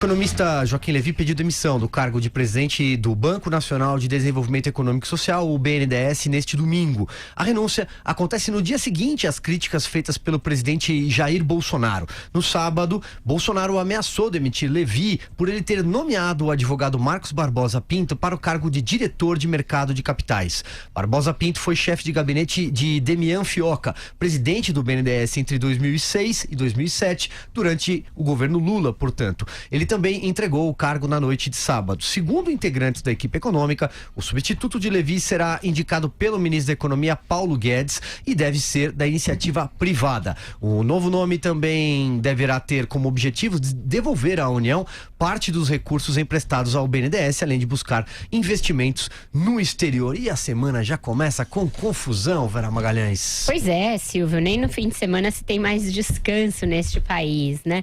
O economista Joaquim Levy pediu demissão do cargo de presidente do Banco Nacional de Desenvolvimento Econômico e Social, o BNDES, neste domingo. A renúncia acontece no dia seguinte às críticas feitas pelo presidente Jair Bolsonaro. No sábado, Bolsonaro ameaçou demitir Levy por ele ter nomeado o advogado Marcos Barbosa Pinto para o cargo de diretor de mercado de capitais. Barbosa Pinto foi chefe de gabinete de Demian Fioca, presidente do BNDES entre 2006 e 2007, durante o governo Lula, portanto. Ele também entregou o cargo na noite de sábado. Segundo integrantes da equipe econômica, o substituto de Levy será indicado pelo ministro da Economia, Paulo Guedes, e deve ser da iniciativa privada. O novo nome também deverá ter como objetivo devolver à União parte dos recursos emprestados ao BNDES, além de buscar investimentos no exterior. E a semana já começa com confusão, Vera Magalhães. Pois é, Silvio, nem no fim de semana se tem mais descanso neste país, né?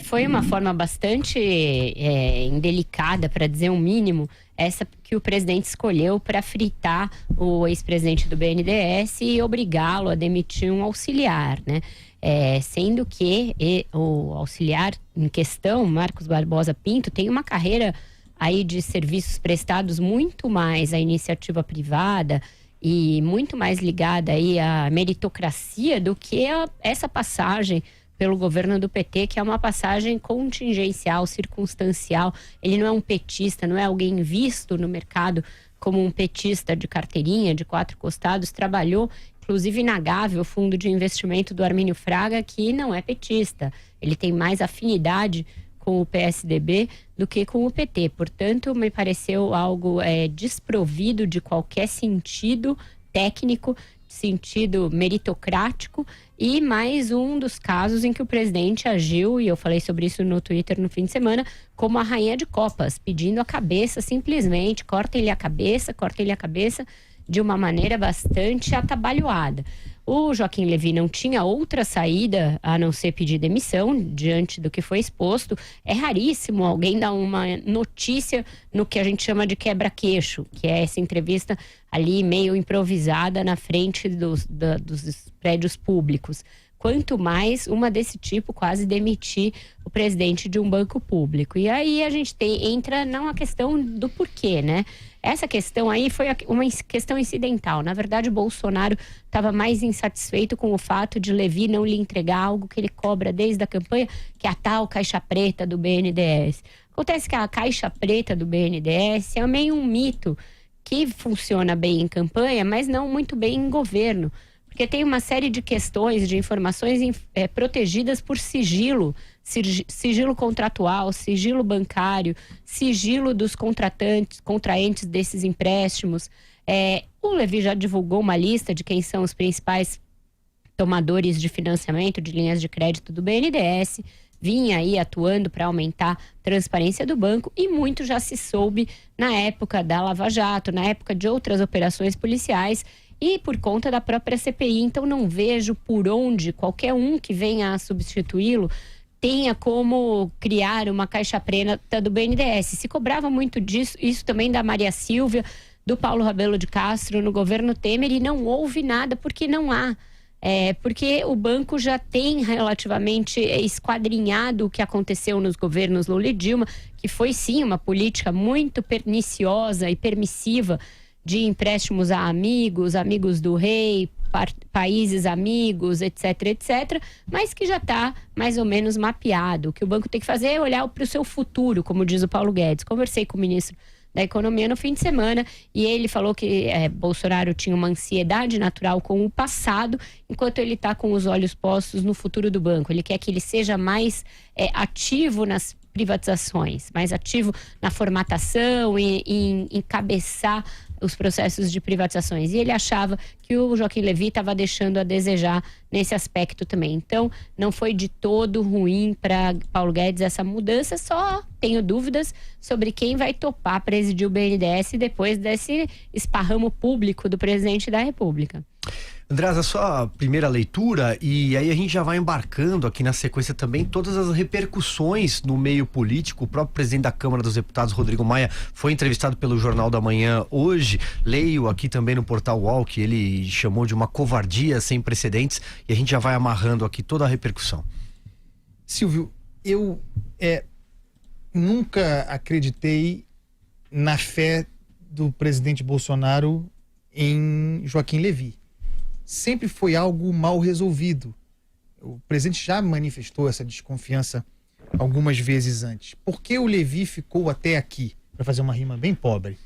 Foi uma forma bastante indelicada, para dizer o mínimo, essa que o presidente escolheu para fritar o ex-presidente do BNDES e obrigá-lo a demitir um auxiliar, né? Sendo que o auxiliar em questão, Marcos Barbosa Pinto, tem uma carreira aí de serviços prestados muito mais à iniciativa privada e muito mais ligada aí à meritocracia do que essa passagem pelo governo do PT, que é uma passagem contingencial, circunstancial. Ele não é um petista, não é alguém visto no mercado como um petista de carteirinha, de 4 costados. Trabalhou, inclusive, na Gávea, o fundo de investimento do Armínio Fraga, que não é petista. Ele tem mais afinidade com o PSDB do que com o PT. Portanto, me pareceu algo desprovido de qualquer sentido técnico, sentido meritocrático, e mais um dos casos em que o presidente agiu, e eu falei sobre isso no Twitter no fim de semana, como a rainha de copas, pedindo a cabeça simplesmente, corta ele a cabeça, de uma maneira bastante atabalhoada. O Joaquim Levy não tinha outra saída a não ser pedir demissão diante do que foi exposto. É raríssimo alguém dar uma notícia no que a gente chama de quebra-queixo, que é essa entrevista ali meio improvisada na frente dos prédios públicos. Quanto mais uma desse tipo, quase demitir o presidente de um banco público. E aí a gente entra numa questão do porquê, né? Essa questão aí foi uma questão incidental. Na verdade, o Bolsonaro estava mais insatisfeito com o fato de Levy não lhe entregar algo que ele cobra desde a campanha, que é a tal caixa preta do BNDES. Acontece que a caixa preta do BNDES é meio um mito que funciona bem em campanha, mas não muito bem em governo. Porque tem uma série de questões, de informações protegidas por sigilo contratual, sigilo bancário, sigilo dos contraentes desses empréstimos. O Levy já divulgou uma lista de quem são os principais tomadores de financiamento de linhas de crédito do BNDES, vinha aí atuando para aumentar a transparência do banco, e muito já se soube na época da Lava Jato, na época de outras operações policiais, e por conta da própria CPI. Então não vejo por onde qualquer um que venha a substituí-lo tenha como criar uma caixa preta do BNDES. Se cobrava muito disso, isso também da Maria Silvia, do Paulo Rabelo de Castro no governo Temer, e não houve nada porque não há. Porque o banco já tem relativamente esquadrinhado o que aconteceu nos governos Lula e Dilma, que foi sim uma política muito perniciosa e permissiva de empréstimos a amigos do rei, países amigos, etc, mas que já está mais ou menos mapeado. O que o banco tem que fazer é olhar para o seu futuro, como diz o Paulo Guedes. Conversei com o ministro da Economia no fim de semana e ele falou que Bolsonaro tinha uma ansiedade natural com o passado, enquanto ele está com os olhos postos no futuro do banco. Ele quer que ele seja mais ativo nas privatizações, mais ativo na formatação e em encabeçar os processos de privatizações. E ele achava que o Joaquim Levy estava deixando a desejar nesse aspecto também. Então, não foi de todo ruim para Paulo Guedes essa mudança, só tenho dúvidas sobre quem vai topar presidir o BNDES depois desse esparramo público do presidente da República. Andreasa, a sua primeira leitura, e aí a gente já vai embarcando aqui na sequência também todas as repercussões no meio político. O próprio presidente da Câmara dos Deputados, Rodrigo Maia, foi entrevistado pelo Jornal da Manhã hoje. Leio aqui também no Portal UOL que ele chamou de uma covardia sem precedentes, e a gente já vai amarrando aqui toda a repercussão. Silvio, nunca acreditei na fé do presidente Bolsonaro em Joaquim Levy. Sempre foi algo mal resolvido. O presidente já manifestou essa desconfiança algumas vezes antes. Por que o Levy ficou até aqui? Para fazer uma rima bem pobre.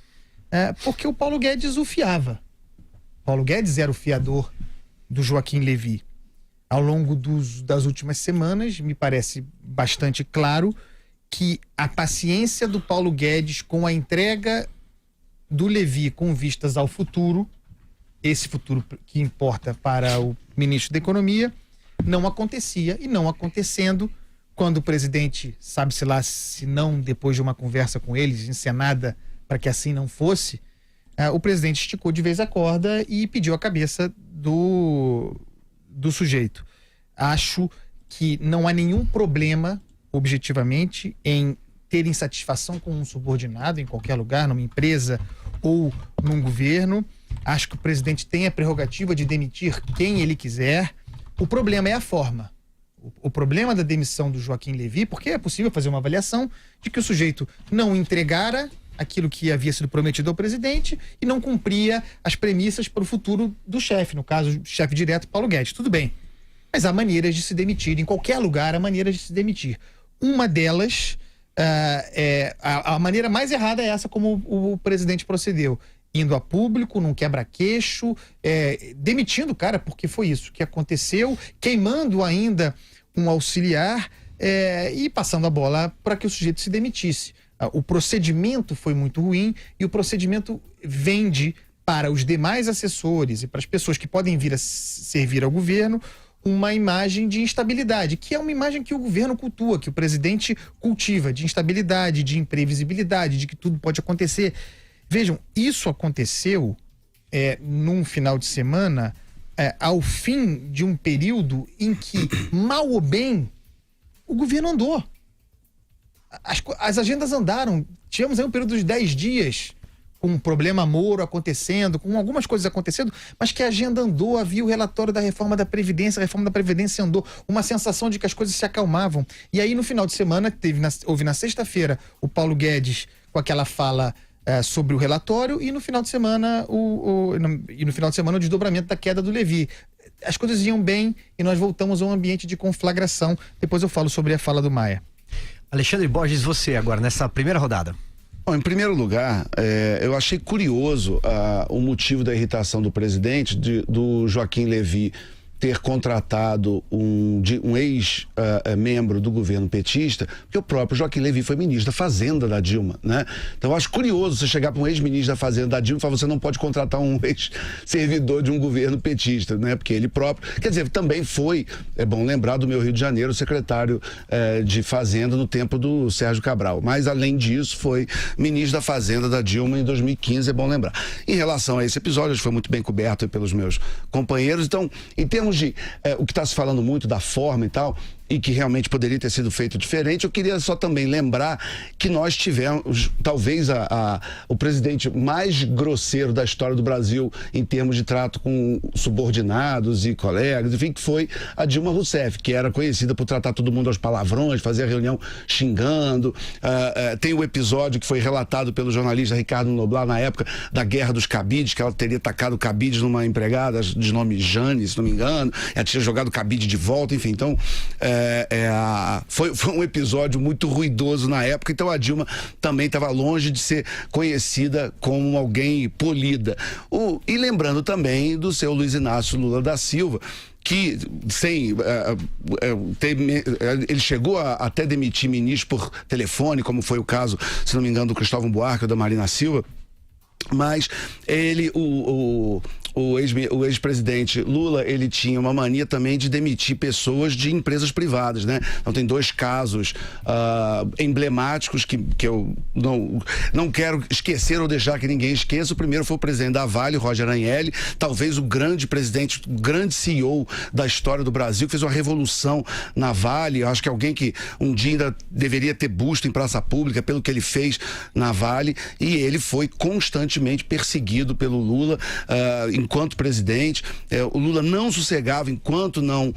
Porque o Paulo Guedes o fiava. Paulo Guedes era o fiador do Joaquim Levy. Ao longo das últimas semanas, me parece bastante claro que a paciência do Paulo Guedes com a entrega do Levy com vistas ao futuro, esse futuro que importa para o ministro da Economia, não acontecia. E não acontecendo, quando o presidente, sabe-se lá, se não depois de uma conversa com eles, encenada para que assim não fosse, o presidente esticou de vez a corda e pediu a cabeça do sujeito. Acho que não há nenhum problema, objetivamente, em ter insatisfação com um subordinado em qualquer lugar, numa empresa ou num governo. Acho que o presidente tem a prerrogativa de demitir quem ele quiser. O problema é a forma. O problema da demissão do Joaquim Levy, porque é possível fazer uma avaliação de que o sujeito não entregara aquilo que havia sido prometido ao presidente e não cumpria as premissas para o futuro do chefe, no caso, o chefe direto, Paulo Guedes. Tudo bem. Mas há maneiras de se demitir. Em qualquer lugar há maneiras de se demitir. Uma delas, a maneira mais errada é essa como o presidente procedeu. Indo a público, num quebra-queixo, demitindo o cara, porque foi isso que aconteceu, queimando ainda um auxiliar e passando a bola para que o sujeito se demitisse. O procedimento foi muito ruim e o procedimento vende para os demais assessores e para as pessoas que podem vir a servir ao governo uma imagem de instabilidade, que é uma imagem que o governo cultua, que o presidente cultiva, de instabilidade, de imprevisibilidade, de que tudo pode acontecer. Vejam, isso aconteceu num final de semana, ao fim de um período em que, mal ou bem, o governo andou. As agendas andaram. Tivemos aí um período de 10 dias com um problema Moro acontecendo, com algumas coisas acontecendo, mas que a agenda andou. Havia o relatório da reforma da Previdência, a reforma da Previdência andou, uma sensação de que as coisas se acalmavam. E aí no final de semana, houve na sexta-feira o Paulo Guedes com aquela fala sobre o relatório, e no final de semana o desdobramento da queda do Levy. As coisas iam bem e nós voltamos a um ambiente de conflagração. Depois eu falo sobre a fala do Maia. Alexandre Borges, você agora, nessa primeira rodada. Bom, em primeiro lugar, eu achei curioso o motivo da irritação do presidente, do Joaquim Levy ter contratado um ex-membro do governo petista, porque o próprio Joaquim Levy foi ministro da Fazenda da Dilma, né? Então eu acho curioso você chegar para um ex-ministro da Fazenda da Dilma e falar: você não pode contratar um ex-servidor de um governo petista, né? Porque ele próprio, quer dizer, também foi, é bom lembrar, do meu Rio de Janeiro, secretário de Fazenda no tempo do Sérgio Cabral, mas além disso foi ministro da Fazenda da Dilma em 2015, é bom lembrar. Em relação a esse episódio, foi muito bem coberto pelos meus companheiros. Então, em termos de o que está se falando muito da forma e tal, e que realmente poderia ter sido feito diferente, eu queria só também lembrar que nós tivemos talvez o presidente mais grosseiro da história do Brasil em termos de trato com subordinados e colegas, enfim, que foi a Dilma Rousseff, que era conhecida por tratar todo mundo aos palavrões, fazer a reunião xingando. Tem o episódio que foi relatado pelo jornalista Ricardo Noblar na época da Guerra dos Cabides, que ela teria tacado cabides numa empregada de nome Jane, se não me engano, ela tinha jogado cabide de volta, enfim, então foi um episódio muito ruidoso na época. Então a Dilma também estava longe de ser conhecida como alguém polida. E lembrando também do seu Luiz Inácio Lula da Silva, que ele chegou a até demitir ministros por telefone, como foi o caso, se não me engano, do Cristóvão Buarque ou da Marina Silva. Mas ele, o ex-presidente Lula, ele tinha uma mania também de demitir pessoas de empresas privadas, né? Então tem dois casos emblemáticos que eu não quero esquecer ou deixar que ninguém esqueça. O primeiro foi o presidente da Vale, Roger Agnelli, talvez o grande presidente, o grande CEO da história do Brasil, que fez uma revolução na Vale. Eu acho que alguém que um dia ainda deveria ter busto em praça pública pelo que ele fez na Vale, e ele foi constantemente perseguido pelo Lula, enquanto presidente. O Lula não sossegava enquanto não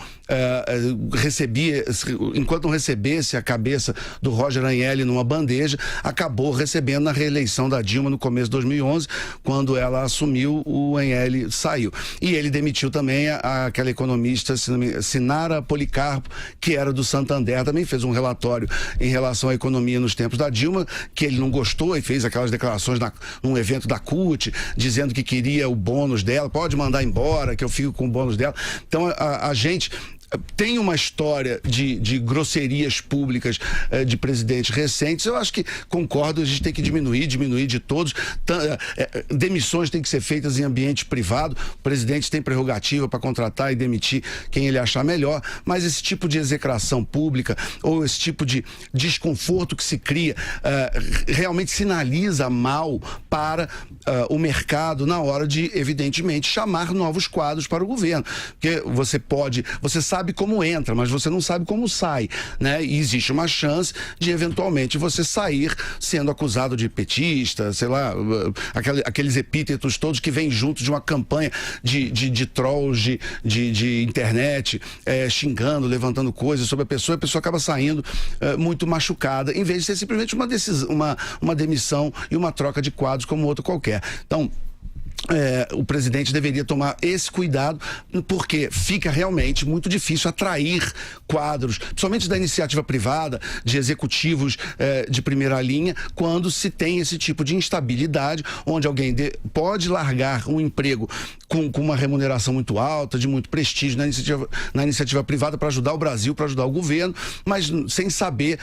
recebesse a cabeça do Roger Agnelli numa bandeja. Acabou recebendo na reeleição da Dilma no começo de 2011, quando ela assumiu, o Agnelli saiu. E ele demitiu também aquela economista Sinara Policarpo, que era do Santander, também fez um relatório em relação à economia nos tempos da Dilma, que ele não gostou e fez aquelas declarações num evento da CUT, dizendo que queria o bônus dela, pode mandar embora, que eu fico com o bônus dela. Então a gente tem uma história de grosserias públicas de presidentes recentes. Eu acho que concordo, a gente tem que diminuir de todos. Demissões têm que ser feitas em ambiente privado. O presidente tem prerrogativa para contratar e demitir quem ele achar melhor, mas esse tipo de execração pública ou esse tipo de desconforto que se cria realmente sinaliza mal para o mercado na hora de, evidentemente, chamar novos quadros para o governo. Porque você sabe como entra, mas você não sabe como sai, né? E existe uma chance de, eventualmente, você sair sendo acusado de petista, sei lá, aqueles epítetos todos que vêm junto de uma campanha de trolls, de internet, xingando, levantando coisas sobre a pessoa acaba saindo muito machucada, em vez de ser simplesmente uma demissão e uma troca de quadros como outro qualquer. Então, o presidente deveria tomar esse cuidado, porque fica realmente muito difícil atrair quadros, principalmente da iniciativa privada, de executivos de primeira linha, quando se tem esse tipo de instabilidade, onde alguém pode largar um emprego com uma remuneração muito alta, de muito prestígio na iniciativa privada para ajudar o Brasil, para ajudar o governo, mas sem saber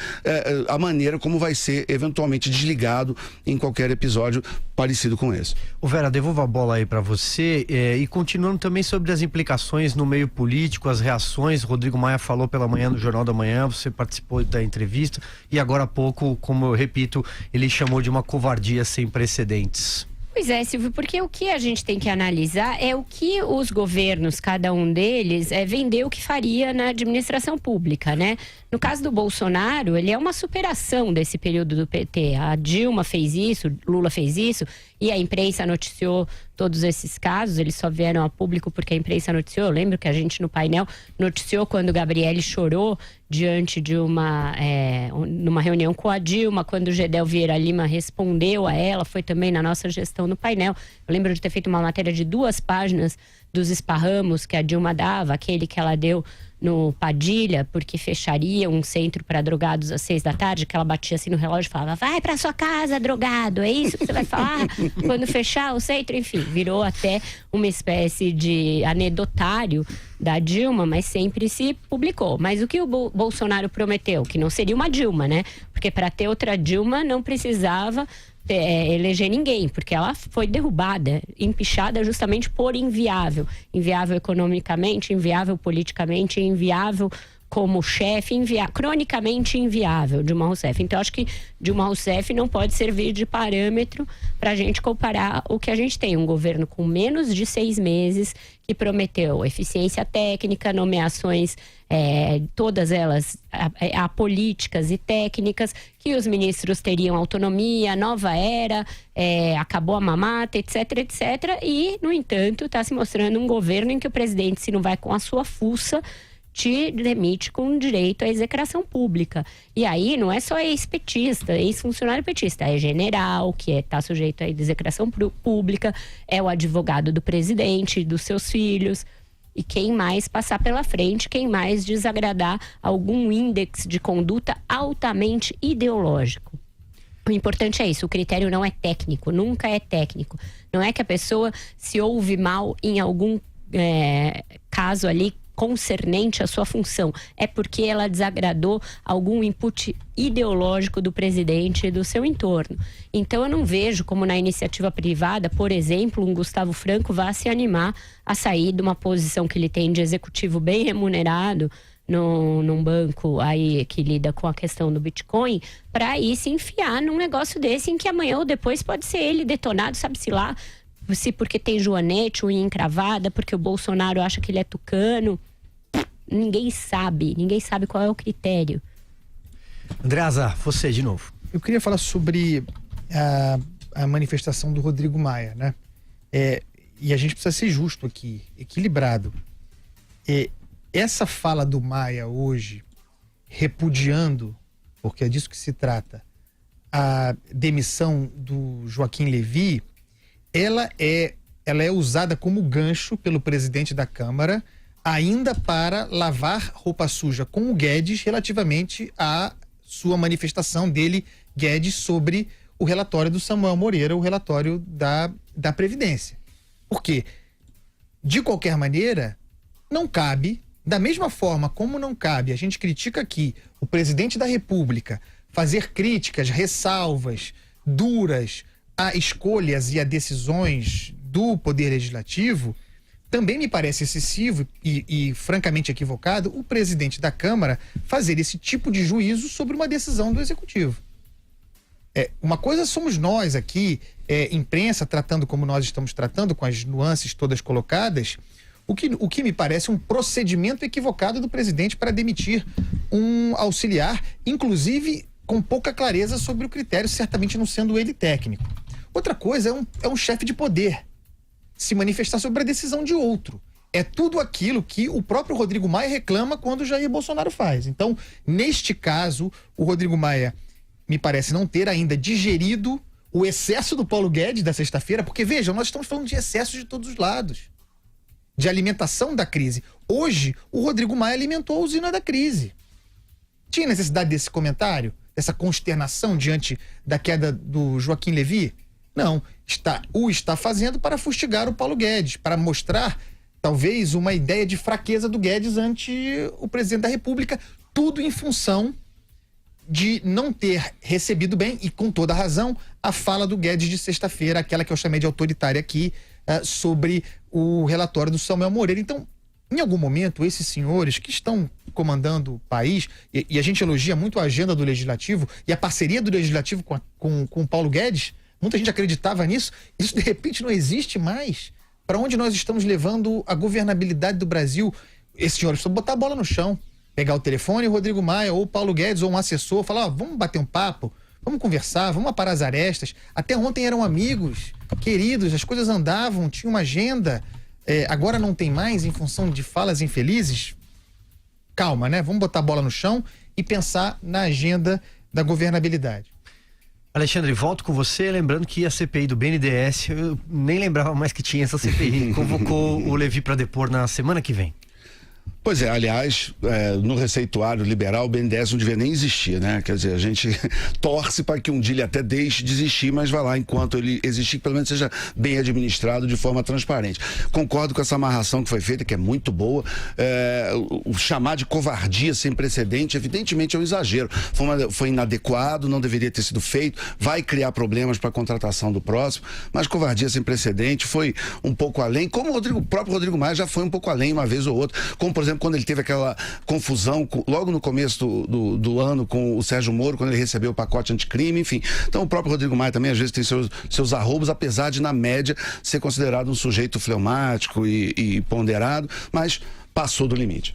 a maneira como vai ser eventualmente desligado em qualquer episódio parecido com esse. Vera, devolvo a bola aí para você e continuando também sobre as implicações no meio político, as reações. Rodrigo Maia falou pela manhã no Jornal da Manhã, você participou da entrevista e agora há pouco, como eu repito, ele chamou de uma covardia sem precedentes. Pois é, Silvio, porque o que a gente tem que analisar é o que os governos, cada um deles, vendeu que faria na administração pública, né? No caso do Bolsonaro, ele é uma superação desse período do PT. A Dilma fez isso, Lula fez isso, e a imprensa noticiou todos esses casos. Eles só vieram a público porque a imprensa noticiou. Eu lembro que a gente no painel noticiou quando Gabrielle chorou diante de numa reunião com a Dilma, quando o Gedel Vieira Lima respondeu a ela, foi também na nossa gestão no painel. Eu lembro de ter feito uma matéria de 2 páginas dos esparramos que a Dilma dava, aquele que ela deu no Padilha, porque fecharia um centro para drogados às 6 da tarde, que ela batia assim no relógio e falava: vai para sua casa, drogado, é isso que você vai falar quando fechar o centro? Enfim, virou até uma espécie de anedotário da Dilma, mas sempre se publicou. Mas o que o Bolsonaro prometeu? Que não seria uma Dilma, né? Porque para ter outra Dilma não precisava eleger ninguém, porque ela foi derrubada, empichada justamente por inviável. Inviável economicamente, inviável politicamente, inviável como chefe, cronicamente inviável, Dilma Rousseff. Então, acho que Dilma Rousseff não pode servir de parâmetro para a gente comparar o que a gente tem. Um governo com menos de 6 meses, que prometeu eficiência técnica, nomeações, todas elas apolíticas e técnicas, que os ministros teriam autonomia, nova era, acabou a mamata, etc, etc. E, no entanto, está se mostrando um governo em que o presidente, se não vai com a sua fuça, te demite com direito à execração pública. E aí não é só ex-petista, ex-funcionário petista, é general, que está sujeito à execração pública, é o advogado do presidente, dos seus filhos. E quem mais passar pela frente, quem mais desagradar algum índice de conduta altamente ideológico. O importante é isso, o critério não é técnico, nunca é técnico. Não é que a pessoa se ouve mal em algum caso ali concernente à sua função, é porque ela desagradou algum input ideológico do presidente e do seu entorno. Então eu não vejo como na iniciativa privada, por exemplo, um Gustavo Franco vá se animar a sair de uma posição que ele tem de executivo bem remunerado num banco aí que lida com a questão do Bitcoin, para ir se enfiar num negócio desse em que amanhã ou depois pode ser ele detonado, sabe-se lá, se porque tem joanete, unha encravada, porque o Bolsonaro acha que ele é tucano. Ninguém sabe qual é o critério. Andreasa, você de novo. Eu queria falar sobre a manifestação do Rodrigo Maia, né? e a gente precisa ser justo aqui, equilibrado. Essa fala do Maia hoje, repudiando, porque é disso que se trata, a demissão do Joaquim Levy, ela é usada como gancho pelo presidente da Câmara, ainda para lavar roupa suja com o Guedes relativamente à sua manifestação dele, Guedes, sobre o relatório do Samuel Moreira, o relatório da Previdência. Porque, de qualquer maneira, não cabe, da mesma forma como não cabe, a gente critica aqui o presidente da República fazer críticas, ressalvas duras a escolhas e a decisões do Poder Legislativo, também me parece excessivo e francamente equivocado o presidente da Câmara fazer esse tipo de juízo sobre uma decisão do Executivo. Uma coisa somos nós aqui, imprensa, tratando como nós estamos tratando, com as nuances todas colocadas, o que me parece um procedimento equivocado do presidente para demitir um auxiliar, inclusive com pouca clareza sobre o critério, certamente não sendo ele técnico. Outra coisa é um chefe de poder se manifestar sobre a decisão de outro. É tudo aquilo que o próprio Rodrigo Maia reclama quando o Jair Bolsonaro faz. Então, neste caso, o Rodrigo Maia me parece não ter ainda digerido o excesso do Paulo Guedes da sexta-feira, porque, vejam, nós estamos falando de excesso de todos os lados, de alimentação da crise. Hoje, o Rodrigo Maia alimentou a usina da crise. Tinha necessidade desse comentário? Dessa consternação diante da queda do Joaquim Levy? Não, está fazendo para fustigar o Paulo Guedes, para mostrar talvez uma ideia de fraqueza do Guedes ante o presidente da República, tudo em função de não ter recebido bem, e com toda razão, a fala do Guedes de sexta-feira, aquela que eu chamei de autoritária aqui, sobre o relatório do Samuel Moreira. Então, em algum momento, esses senhores que estão comandando o país, e a gente elogia muito a agenda do Legislativo e a parceria do Legislativo com o Paulo Guedes, muita gente acreditava nisso, isso de repente não existe mais. Para onde nós estamos levando a governabilidade do Brasil? Esses senhores precisam botar a bola no chão, pegar o telefone, o Rodrigo Maia ou o Paulo Guedes ou um assessor, falar, vamos bater um papo, vamos conversar, vamos aparar as arestas. Até ontem eram amigos, queridos, as coisas andavam, tinha uma agenda, agora não tem mais em função de falas infelizes. Calma, né? Vamos botar a bola no chão e pensar na agenda da governabilidade. Alexandre, volto com você, lembrando que a CPI do BNDES, eu nem lembrava mais que tinha essa CPI, convocou o Levy para depor na semana que vem. Pois é, aliás, no receituário liberal o BNDES não devia nem existir, né? Quer dizer, a gente torce para que um dia ele até deixe de existir, mas vai lá enquanto ele existir, que pelo menos seja bem administrado de forma transparente. Concordo com essa amarração que foi feita, que é muito boa. O chamar de covardia sem precedente, evidentemente é um exagero. Foi inadequado, não deveria ter sido feito, vai criar problemas para a contratação do próximo, mas covardia sem precedente foi um pouco além, como o próprio Rodrigo Maia já foi um pouco além uma vez ou outra, como por exemplo quando ele teve aquela confusão logo no começo do ano com o Sérgio Moro, quando ele recebeu o pacote anticrime, enfim. Então o próprio Rodrigo Maia também às vezes tem seus arroubos, apesar de na média ser considerado um sujeito fleumático e ponderado, mas passou do limite.